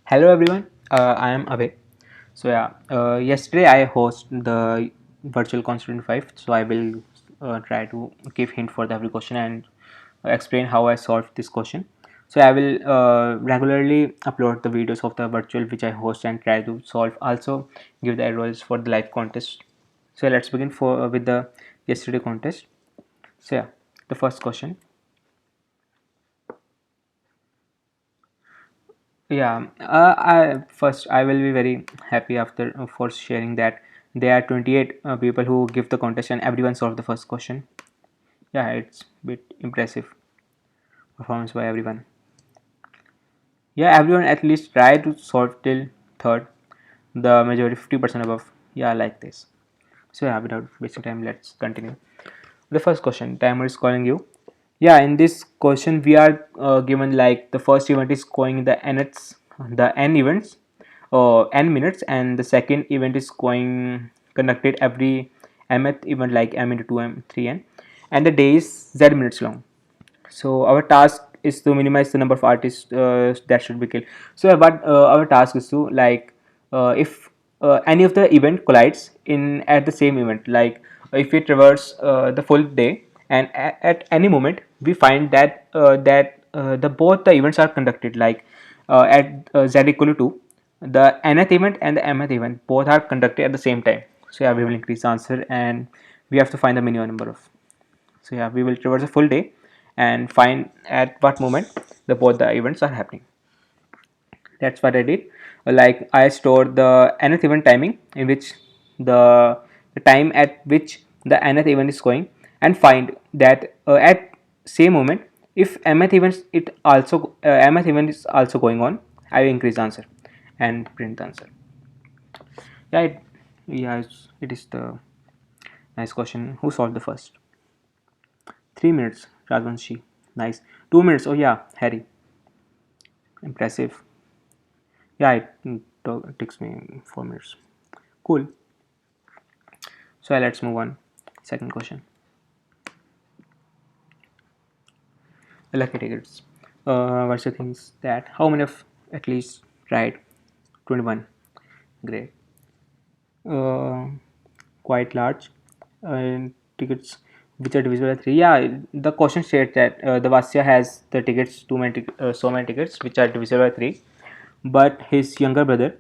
Hello everyone, I am Abhay. Yesterday I host the virtual constituent 5, so I will try to give hint for the every question and explain how I solved this question. So I will regularly upload the videos of the virtual which I host and try to solve. Also give the errors for the live contest. So let's begin with the yesterday contest. The first question. I will be very happy after for sharing that there are 28 people who give the contest and everyone solved the first question. Yeah, it's bit impressive performance by everyone. Yeah, everyone at least try to solve till third. The majority 50% above. Yeah, I like this. Without wasting time, let's continue. The first question, timer is calling you. Yeah, in this question we are given like the first event is going the n events or n minutes, and the second event is going conducted every mth event like m into 2m 3n, and the day is z minutes long. So our task is to minimize the number of artists that should be killed. So what our task is to like if any of the event collides in at the same event, like if we traverse the full day and at any moment we find that the both the events are conducted like at z equal to 2, the nth event and the mth event both are conducted at the same time. So yeah, we will increase the answer and we have to find the minimum number of. So yeah, we will traverse a full day and find at what moment the both the events are happening. That's what I did. Like I stored the nth event timing in which the time at which the nth event is going, and find that at same moment if mth event is also going on, I will increase the answer and print the answer. Yeah, it is the nice question. Who solved the first? 3 minutes, Rajvanshi. Nice. 2 minutes. Oh yeah, Harry. Impressive. Yeah, it takes me 4 minutes. Cool. So let's move on. Second question. Lucky tickets. What's the things that how many of at least tried? 21. Great. Uh, Quite large. Tickets which are divisible by 3. Yeah, the question states that the Vasya has the tickets so many tickets which are divisible by 3, but his younger brother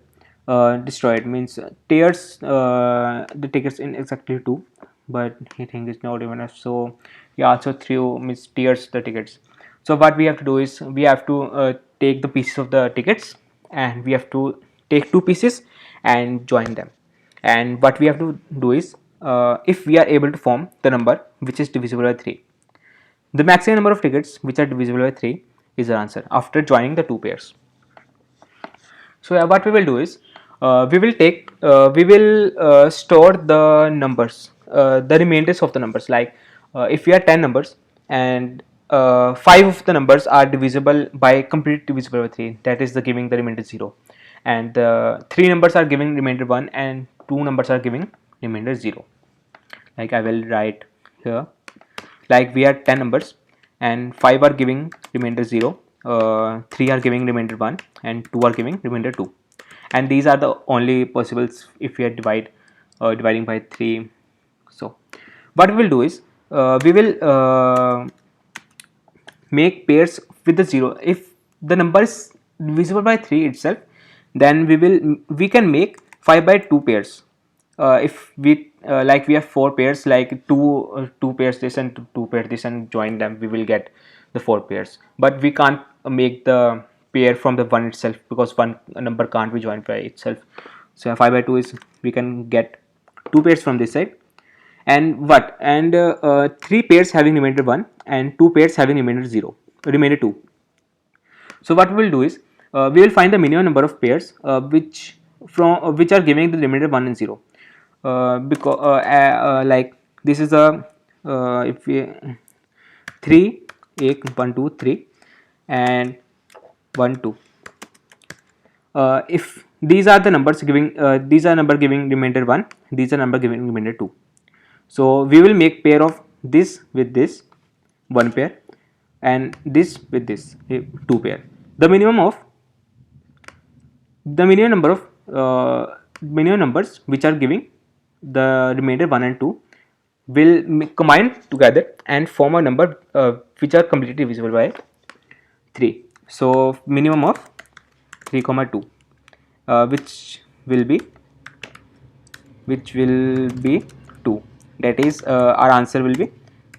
destroyed means tears the tickets in exactly 2, but he thinks it's not even enough, so he also threw means tears the tickets. So what we have to do is we have to take the pieces of the tickets, and we have to take two pieces and join them. And what we have to do is if we are able to form the number which is divisible by 3, the maximum number of tickets which are divisible by 3 is the answer after joining the two pairs. So what we will do is we will store the numbers, the remainders of the numbers. Like if we are 10 numbers and 5 of the numbers are divisible by completely divisible by 3, that is the giving the remainder 0, and the 3 numbers are giving remainder 1 and 2 numbers are giving remainder 0. Like I will write here, like we are 10 numbers and 5 are giving remainder 0, 3 are giving remainder 1 and 2 are giving remainder 2, and these are the only possibles if we are dividing by 3. So what we will do is we will make pairs with the 0. If the number is divisible by 3 itself, then we can make 5 by 2 pairs. If we like we have 4 pairs, like two pairs this and two pairs this, and join them, we will get the 4 pairs. But we can't make the pair from the one itself, because one number can't be joined by itself. So 5 by 2 is we can get 2 pairs from this side, and 3 pairs having remainder 1 and 2 pairs having remainder 2. So what we will do is we will find the minimum number of pairs which are giving the remainder 1 and 0, because like this is a if we 3 1 1 2 3 and 1 2. If these are the numbers giving these are number giving remainder 1, these are number giving remainder 2. So we will make pair of this with this, one pair, and this with this, two pair. The minimum of the minimum numbers which are giving the remainder 1 and 2 will combine together and form a number which are completely divisible by 3. So minimum of 3 comma 2, which will be 2. That is, our answer will be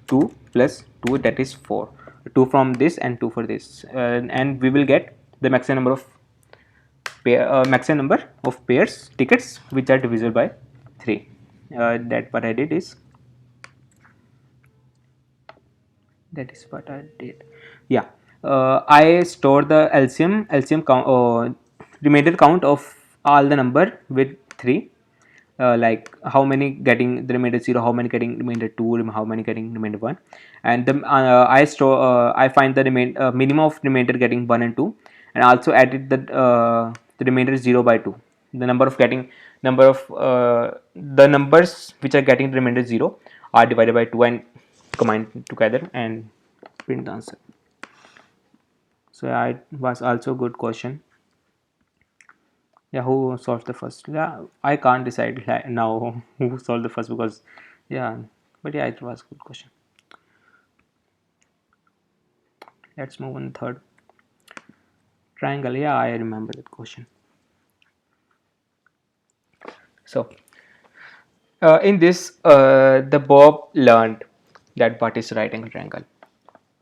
2 plus 2, that is 4. 2 from this and 2 for this, and we will get the maximum number of pairs tickets which are divisible by 3. That what I did is that is what I did. Yeah, I store the LCM count, remainder count of all the number with 3. Like how many getting the remainder 0, how many getting remainder 2, how many getting remainder 1, and the I find the minimum of remainder getting 1 and 2, and also added the remainder 0 by 2. The numbers which are getting the remainder 0 are divided by 2 and combined together and print the answer. So yeah, it was also a good question. Yeah, who solved the first? Yeah, I can't decide now who solved the first, because yeah, but yeah, it was a good question. Let's move on. Third triangle. Yeah, I remember that question. So in this, the Bob learned that what is right angle triangle.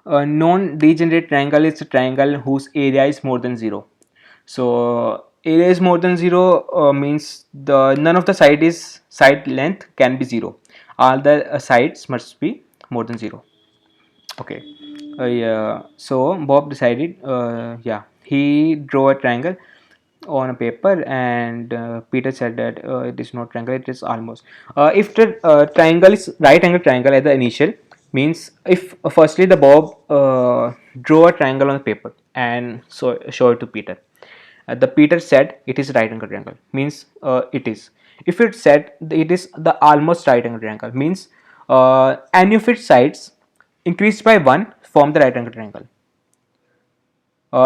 A non-degenerate triangle is a triangle whose area is more than 0. So area is more than 0 means the none of the side length can be 0. All the sides must be more than 0. Okay. Yeah. So Bob decided, yeah, he drew a triangle on a paper, and Peter said that it is not triangle, it is almost. If the triangle is right angle triangle at the initial, means if firstly the Bob draw a triangle on the paper and so show it to Peter. The Peter said it is right angle triangle, means it is. If it said it is the almost right angle triangle, means any of its sides increased by 1 form the right angle triangle.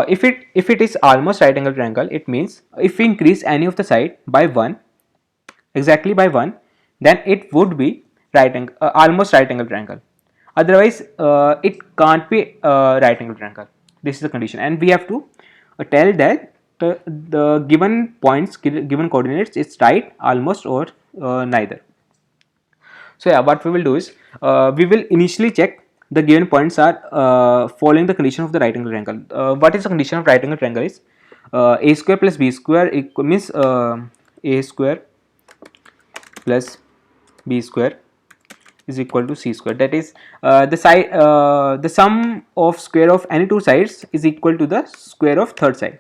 If it is almost right angle triangle, it means if we increase any of the side by 1, exactly by 1, then it would be almost right angle triangle. Otherwise it can't be right angle triangle. This is the condition, and we have to tell that the given points, given coordinates, it's right, almost, or neither. So yeah, what we will do is we will initially check the given points are following the condition of the right angle triangle. What is the condition of right angle triangle is a square plus b square means a square plus b square is equal to c square. That is the sum of square of any two sides is equal to the square of third side.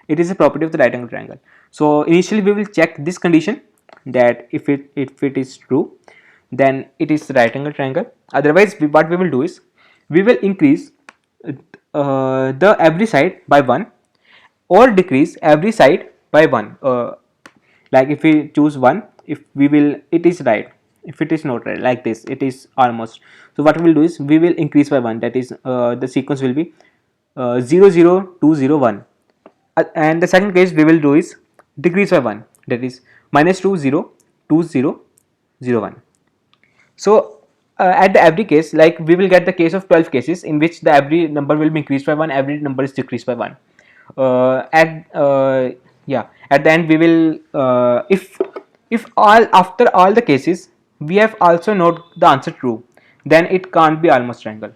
It is a property of the right angle triangle. So initially we will check this condition, that if it is true, then it is the right angle triangle. Otherwise what we will do is we will increase the every side by 1 or decrease every side by 1. Like if we choose 1, if we will, it is right. If it is not right, like this, it is almost. So what we will do is we will increase by 1, that is the sequence will be 0 0 2 0 1. And the second case we will do is decrease by 1, that is minus 2 0 2 0 0 1. So at the every case, like we will get the case of 12 cases in which the every number will be increased by 1, every number is decreased by 1. Yeah, at the end we will if all after all the cases we have also not the answer true, then it can't be almost triangle,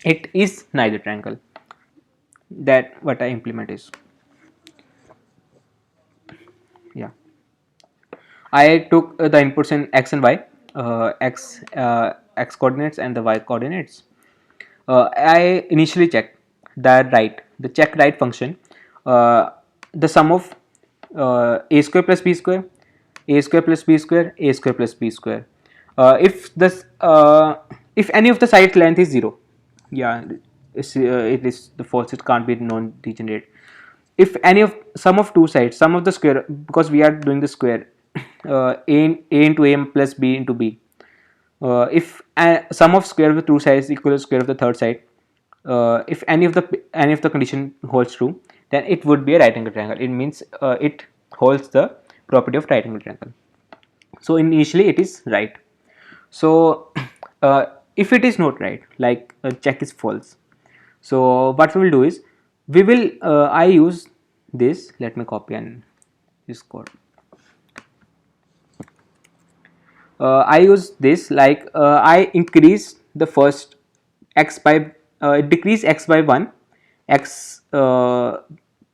it is neither triangle. That what I implement is, yeah, I took the inputs in x and y, x coordinates and the y coordinates. I initially checked the check right function, the sum of a square plus b square, a square plus b square, a square plus b square. If any of the side length is 0, yeah, it is the false, it can't be non-degenerate. If any of sum of two sides, sum of the square, because we are doing the square, a into a plus b into b. If sum of square of the two sides equal to square of the third side, if any of the condition holds true, then it would be a right angle triangle. It means it holds the property of right angle triangle. So initially it is right. So if it is not right, like check is false, so what we will do is we will I use this, let me copy and this code. I use this, like I increase the first x by decrease x by 1, x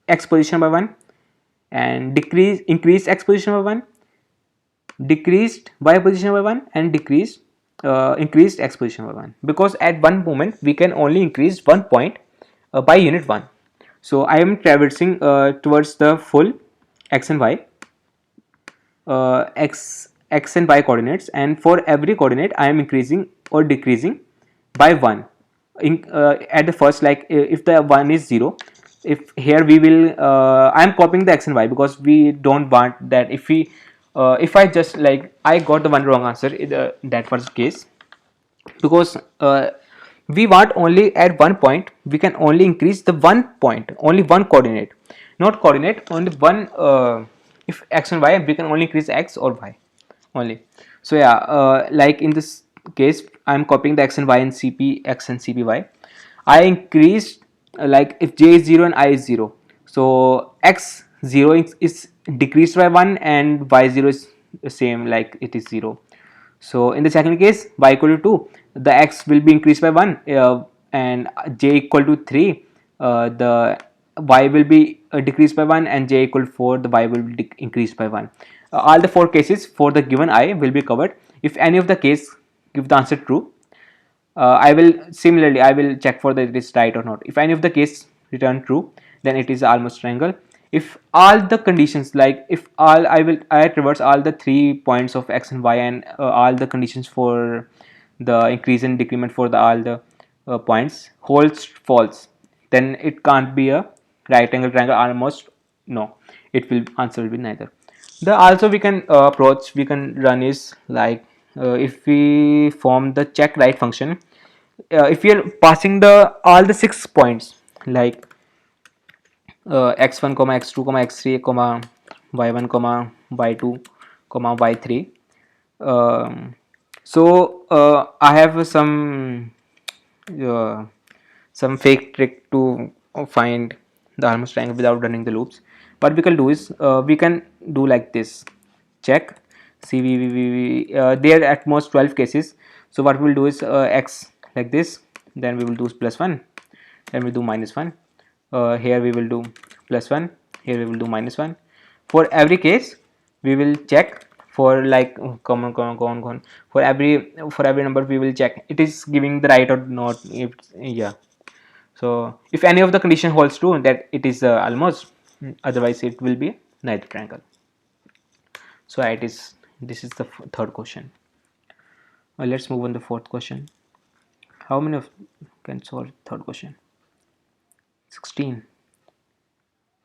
x position by 1, and decrease increase x position by 1, decreased y position by 1, and decreased increased x position by 1, because at one moment we can only increase 1 point by unit 1. So I am traversing towards the full x and y, x and y coordinates, and for every coordinate I am increasing or decreasing by 1 at the first, like if the 1 is 0, if here we will I am copying the x and y because we don't want that if I just like I got the one wrong answer in that first case, because we want only at one point we can only increase the one point, only one coordinate, not coordinate, only one if x and y we can only increase x or y only. So yeah, like in this case I am copying the x and y and cp x and cpy. I increased like if j is 0 and I is 0, so x 0 is decreased by 1 and y 0 is the same, like it is 0. So in the second case y equal to 2, the x will be increased by 1 and j equal to 3, the y will be decreased by 1, and j equal to 4, the y will be increased by 1. All the four cases for the given I will be covered. If any of the case give the answer true, I will similarly I will check for that it is right or not. If any of the case return true, then it is almost triangle. If all the conditions, like if all I traverse all the 3 points of x and y, and all the conditions for the increase and decrement for the all the points holds false, then it can't be a right angle triangle. Almost no, it will answer will be neither. The also we can approach we can run is like if we form the check right function, if we are passing the all the 6 points like x1 comma x2 comma x3 comma y1 comma y2 comma y3, so I have uh, some fake trick to find the almost triangle without running the loops. What we can do is we can do like this, check cvvv, there are at most 12 cases. So what we will do is x like this, then we will do plus 1, then we do minus 1, here we will do plus 1, here we will do minus 1. For every case we will check for like common for every number we will check it is giving the right or not. If yeah, so if any of the condition holds true, that it is almost, otherwise it will be neither triangle. So it is, this is the third question. Let's move on the fourth question. How many of can solve third question? 16.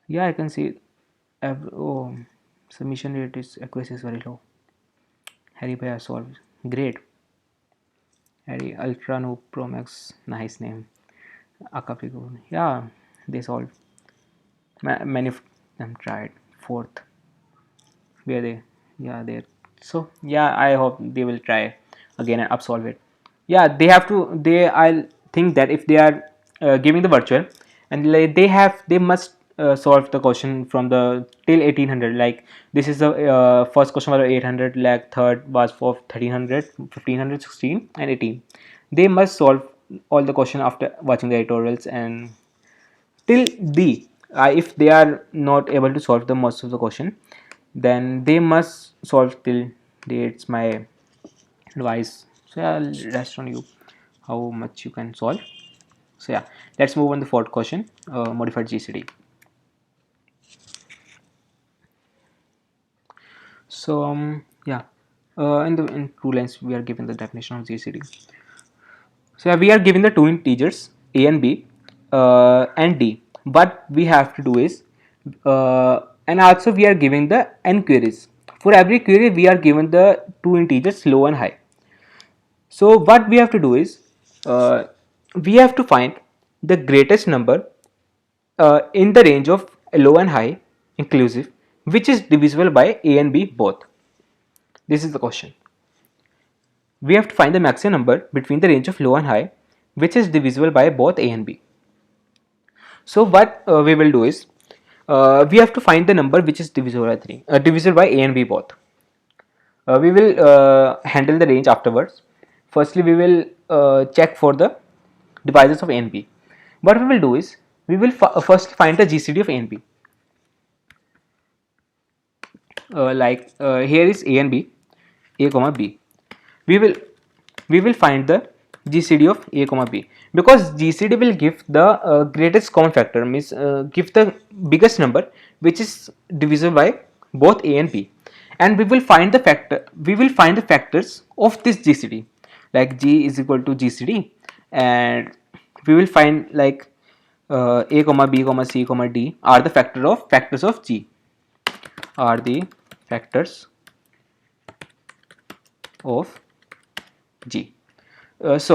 Yeah, I can see oh, submission rate is accuracy is very low. Harry Bhaiya solved. Great. Harry Ultra Noob Pro Max, nice name. Akapigo. Yeah, they solved. Many of them tried. Fourth. Where they? Yeah, they. So yeah, I hope they will try again and upsolve it. Yeah, they have to. I think that if they are giving the virtual, and like they must solve the question from the till 1800. Like this is the first question was 800, like third was for 1300, 1500, 16 and 18. They must solve all the question after watching the tutorials and till D. If they are not able to solve the most of the question, then they must solve till D. It's my advice. So yeah, rest on you how much you can solve. So yeah, let's move on the fourth question, modified GCD. So yeah, in two lines we are given the definition of GCD. So yeah, we are given the two integers a and b and d. What we have to do is and also we are giving the n queries. For every query we are given the two integers low and high. So what we have to do is we have to find the greatest number in the range of low and high inclusive, which is divisible by a and b both. This is the question. We have to find the maximum number between the range of low and high, which is divisible by both a and b. So what we will do is, we have to find the number which is divisible by 3, divisible by a and b both. We will handle the range afterwards. Firstly, we will check for the divisors of a and b. What we will do is, we will first find the GCD of a and b. Here is a and b, a comma b. We will find the GCD of a comma b, because GCD will give the greatest common factor, means give the biggest number which is divisible by both a and b, and we will find the factors of this GCD, like g is equal to GCD, and we will find like a comma b comma c comma d are the factors of g, are the factors of g. G is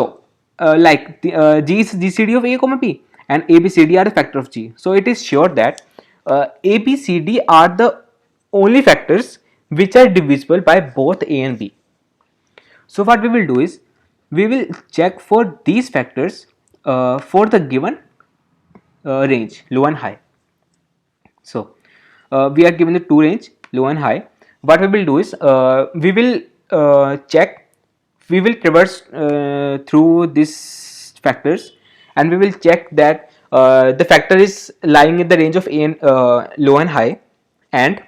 GCD of a comma b, and a b c d are the factor of g. So it is sure that a b c d are the only factors which are divisible by both a and b. So what we will do is, we will check for these factors for the given range low and high. So we are given the two range low and high. What we will do is, we will check, we will traverse through these factors, and we will check that the factor is lying in the range of a and low and high, and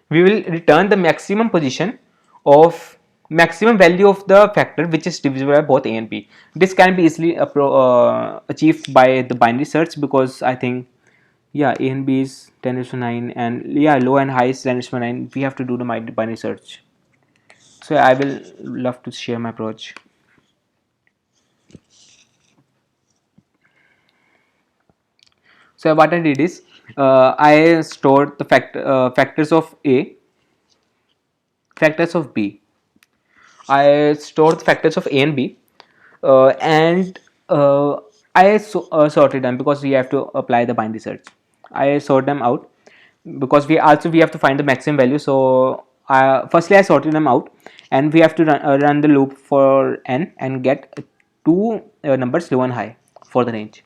we will return the maximum position of maximum value of the factor which is divisible by both a and b. This can be easily achieved by the binary search, because I think, yeah, a and b is 10⁹, and yeah, low and high is 10⁹. We have to do the binary search. So I will love to share my approach. So what I did is, I stored the factors of a, factors of b. I stored the factors of a and b, and I sorted them, because we have to apply the binary search. I sort them out, because we have to find the maximum value. So firstly I sorted them out, and we have to run the loop for n and get two numbers low and high for the range.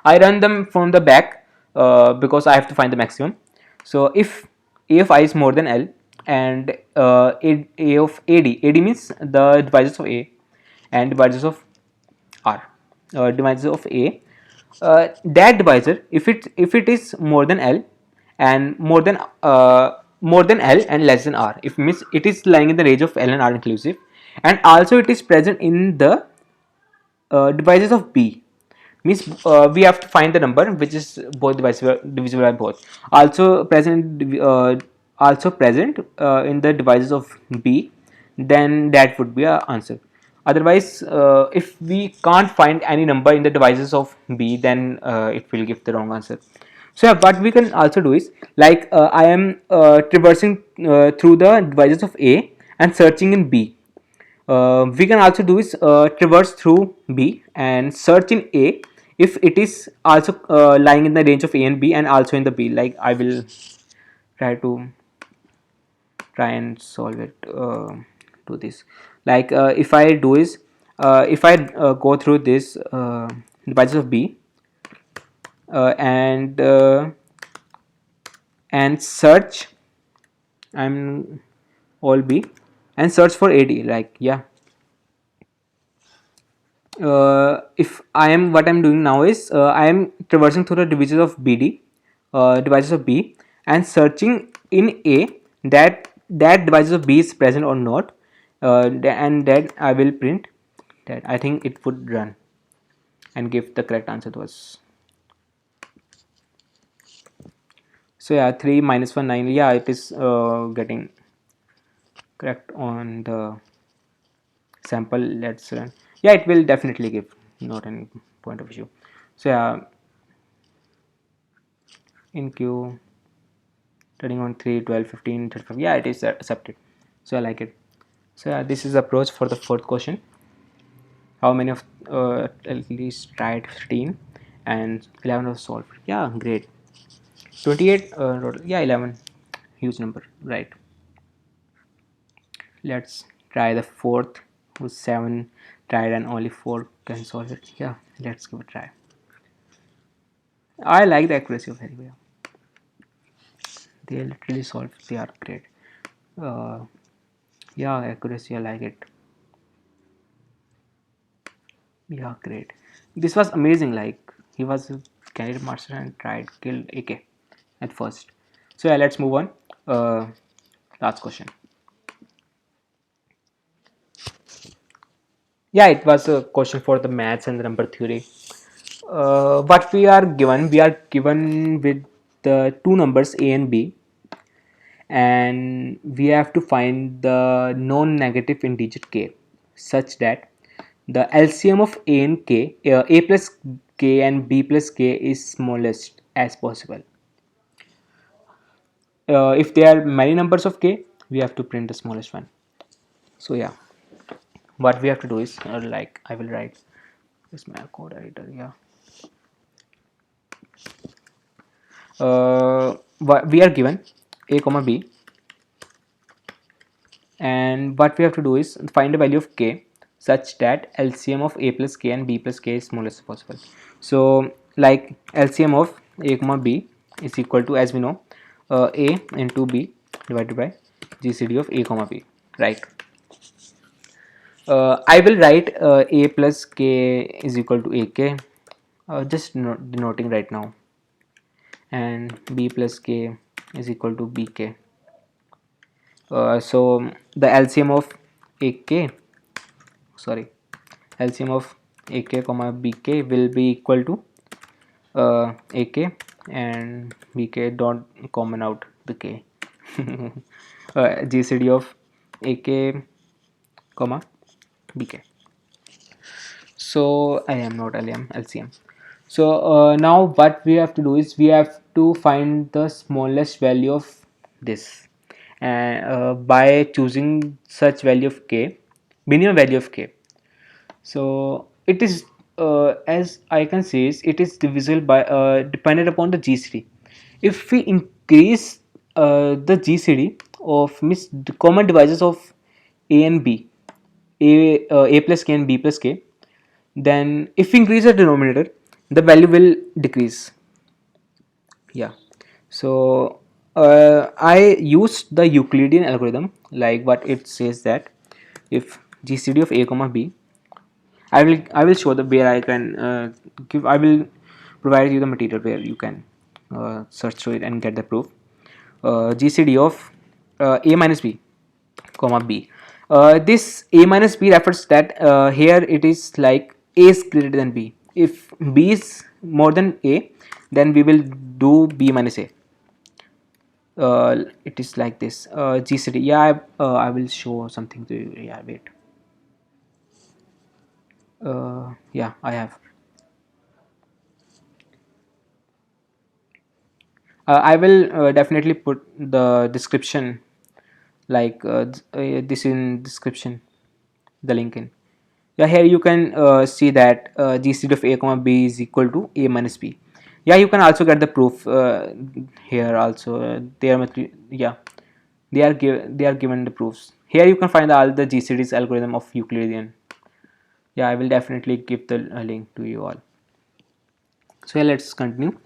I run them from the back, because I have to find the maximum. So if a of I is more than L, and a of AD means the divisors of A and divisors of R, divisors of A, that divisor, if it is more than L and more than L and less than R, if means it is lying in the range of L and R inclusive, and also it is present in the divisors of B, means we have to find the number which is both divisible by both, also present in the divisors of B, then that would be our answer. Otherwise, if we can't find any number in the divisors of B, then it will give the wrong answer. So yeah, what we can also do is, like I am traversing through the divisors of A and searching in B. We can also do is traverse through B and search in A if it is also lying in the range of A and B, and also in the B. Like I will try and solve it to this. Like if I do is, if I go through this divisors of B and search, I'm all B and search for AD, like yeah. If I am, what I'm doing now is, I am traversing through the divisors of BD, divisors of B, and searching in A that divisors of B is present or not, and then I will print that. I think it would run and give the correct answer to us. So yeah, 3 minus 1 9. Yeah, it is getting correct on the sample. Let's run. Yeah, it will definitely give, not any point of issue. So yeah, in queue turning on 3 12 15 35. Yeah, it is accepted. So I like it. So yeah, this is the approach for the fourth question. How many of at least tried 15, and 11 was solved. Yeah, great. 28 total. Yeah, 11, huge number, right? Let's try the fourth, who's 7 tried and only 4 can solve it. Yeah, let's give it a try. I like the accuracy of Harry. They literally solve, they are great. uh, yeah, accuracy, I like it. Yeah, great. This was amazing. Like, he was a candidate master and tried kill AK at first. So yeah, let's move on. Last question. Yeah, it was a question for the maths and the number theory. What we are given with the two numbers a and b, and we have to find the non-negative integer k such that the LCM of a and k, a plus k and b plus k is smallest as possible. If there are many numbers of k, we have to print the smallest one. So yeah, what we have to do is, like, I will write this my code editor. Yeah, we are given a comma b, and what we have to do is find the value of k such that LCM of a plus k and b plus k is smallest possible. So like, LCM of a comma b is equal to, as we know, a into b divided by GCD of a comma b, right? I will write a plus k is equal to ak, just denoting right now, and b plus k is equal to bk. So the LCM of ak, sorry, LCM of ak comma bk will be equal to ak and bk, don't common out the k. GCD of ak comma bk. So I am not LCM. So now what we have to do is we have to find the smallest value of this, and by choosing such value of k, minimum value of k. So it is, as I can say, it is divisible by, dependent upon the GCD. If we increase the GCD of the common divisors of a and b, a plus k and b plus k, then if we increase the denominator, the value will decrease. Yeah. So I used the Euclidean algorithm, like what it says that if GCD of a comma b, I will show the where I can give, I will provide you the material where you can search through it and get the proof. GCD of a minus b comma b. This a minus b refers that here it is like a is greater than b. If b is more than a, then we will do b minus a. It is like this. GCD. Yeah, I will show something to you. Yeah, wait. Yeah, I have. I will definitely put the description, like this in description, the link in. Yeah, here you can see that GCD of a comma b is equal to a minus b. Yeah, you can also get the proof here also. They are yeah, they are given the proofs. Here you can find all the GCD's algorithm of Euclidean. Yeah, I will definitely give the link to you all. So yeah, let's continue.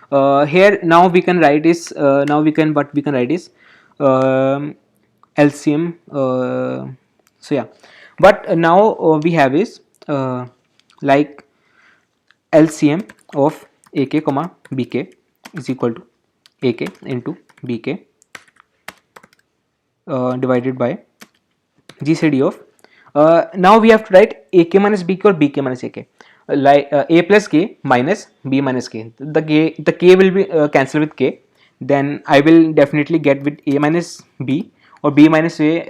Here now we can write is, now we can, what we can write is LCM. So yeah, but now we have is like LCM of AK comma BK is equal to AK into BK divided by GCD of, now we have to write AK minus BK or BK minus AK, like A plus K minus B minus K. The K will be cancelled with K, then I will definitely get with A minus B or B minus A,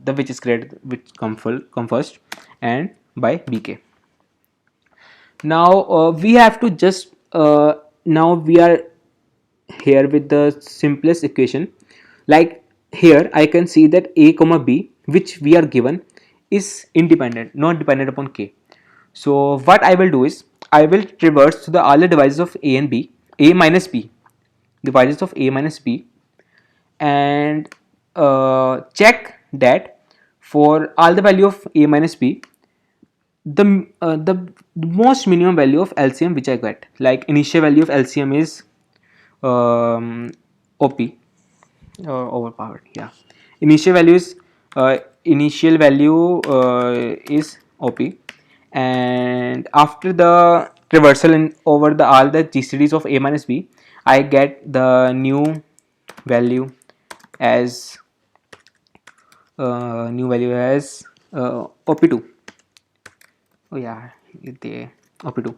the which is greater, which come first, and by BK. Now we have to just, now we are here with the simplest equation. Like, here I can see that a comma b, which we are given, is independent, not dependent upon k. So what I will do is I will traverse to the all the divisors of a and b, a minus b, divisors of a minus b, and check that for all the value of a minus b, the most minimum value of LCM which I get, like initial value of LCM is OP, overpowered. Yeah, initial value is is OP, and after the traversal in over the all the GCDs of A minus B, I get the new value as OP2. Oh yeah, the OP2.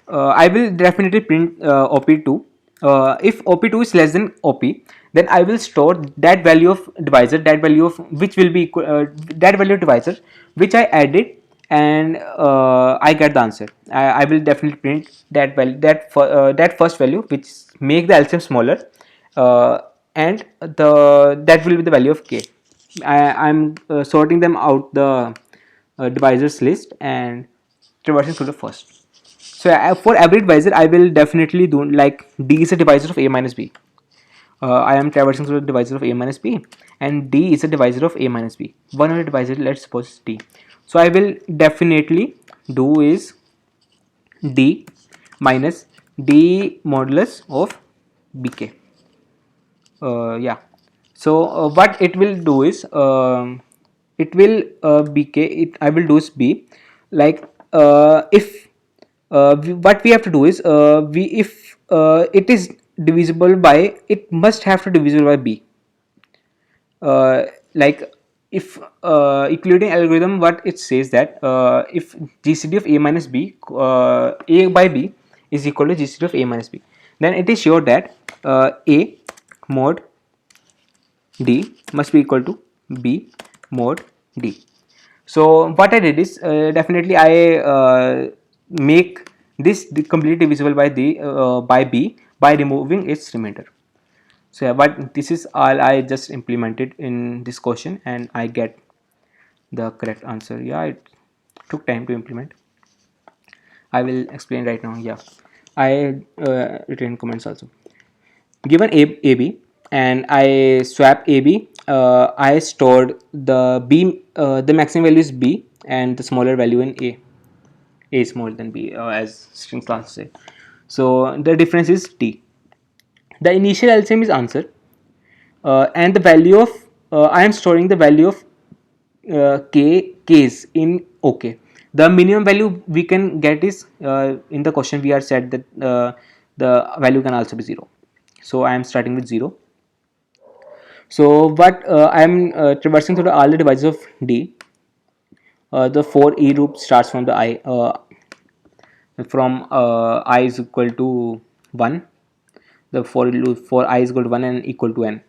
I will definitely print OP2. If OP2 is less than OP, then I will store that value of divisor, that value of which will be equal, that value of divisor which I added, and I get the answer. I will definitely print that value, that first value which make the LCM smaller, uh, and that will be the value of k. I'm sorting them out the divisors list and traversing through the first. So for every divisor, I will definitely do like D is a divisor of A minus B. I am traversing through the divisor of A minus B, and D is a divisor of A minus B. One of the divisor, let's suppose D. So I will definitely do is D minus D modulus of BK. Yeah. So what it will do is it will bk it I will do is b, like if what we have to do is we if it is divisible by, it must have to divisible by b, like if Euclidean algorithm, what it says that if GCD of a minus b, a by b is equal to GCD of a minus b, then it is sure that a mod D must be equal to B mod D. So what I did is definitely I make this completely divisible by B by removing its remainder. So yeah, but this is all I just implemented in this question, and I get the correct answer. Yeah, it took time to implement. I will explain right now. Yeah, I written comments also. Given AB and I swap AB, I stored the B, the maximum value is B and the smaller value in A. A is smaller than B, as string class say. So the difference is T. The initial LCM is answer, and the value of I am storing the value of k's in OK. The minimum value we can get is in the question we are said that the value can also be 0. So I am starting with 0. So what I am traversing through all the divisors of D. The for E loop starts from the I, from I is equal to 1. The for loop for I is equal to 1 and equal to n.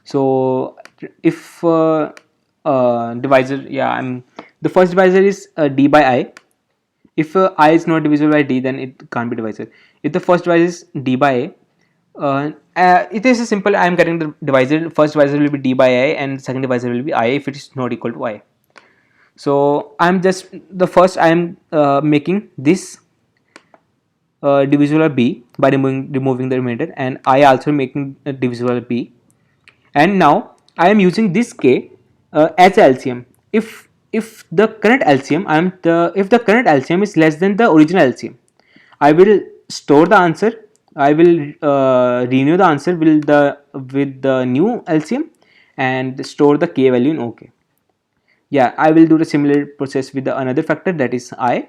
So if divisor, yeah, I'm the first divisor is D by I. If I is not divisible by D, then it can't be divisor. If the first divisor is D by A, it is a simple. I am getting the divisor. First divisor will be D by I, and second divisor will be I if it is not equal to I. So I'm just the first. I am making this divisible by B by removing the remainder, and I also making divisible by B. And now I am using this K as LCM. If the current LCM if the current LCM is less than the original LCM, I will store the answer. I will renew the answer with the new LCM and store the K value in OK. Yeah, I will do the similar process with the another factor, that is I,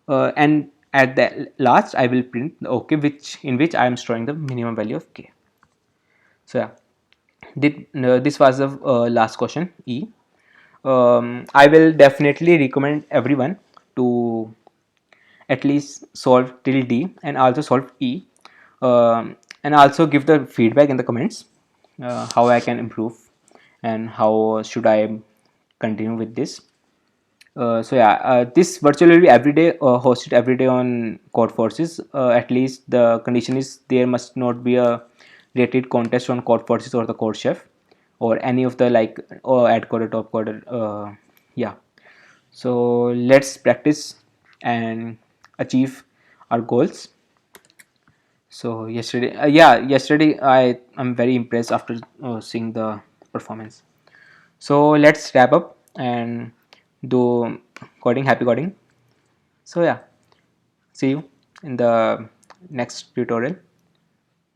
and at the last I will print the OK, which in which I am storing the minimum value of K. So yeah, this was the last question E. I will definitely recommend everyone to at least solve till D and also solve E, and also give the feedback in the comments how I can improve and how should I continue with this. So yeah, this virtual will be every day, hosted every day on Codeforces. At least the condition is there must not be a rated contest on Codeforces or the CodeChef or any of the like AdCoder, TopCoder. Yeah. So let's practice and achieve our goals. So yesterday I'm very impressed after seeing the performance. So let's wrap up and do coding, happy coding. So yeah, see you in the next tutorial.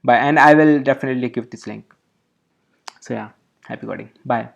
Bye, and I will definitely give this link. So yeah, happy coding. Bye.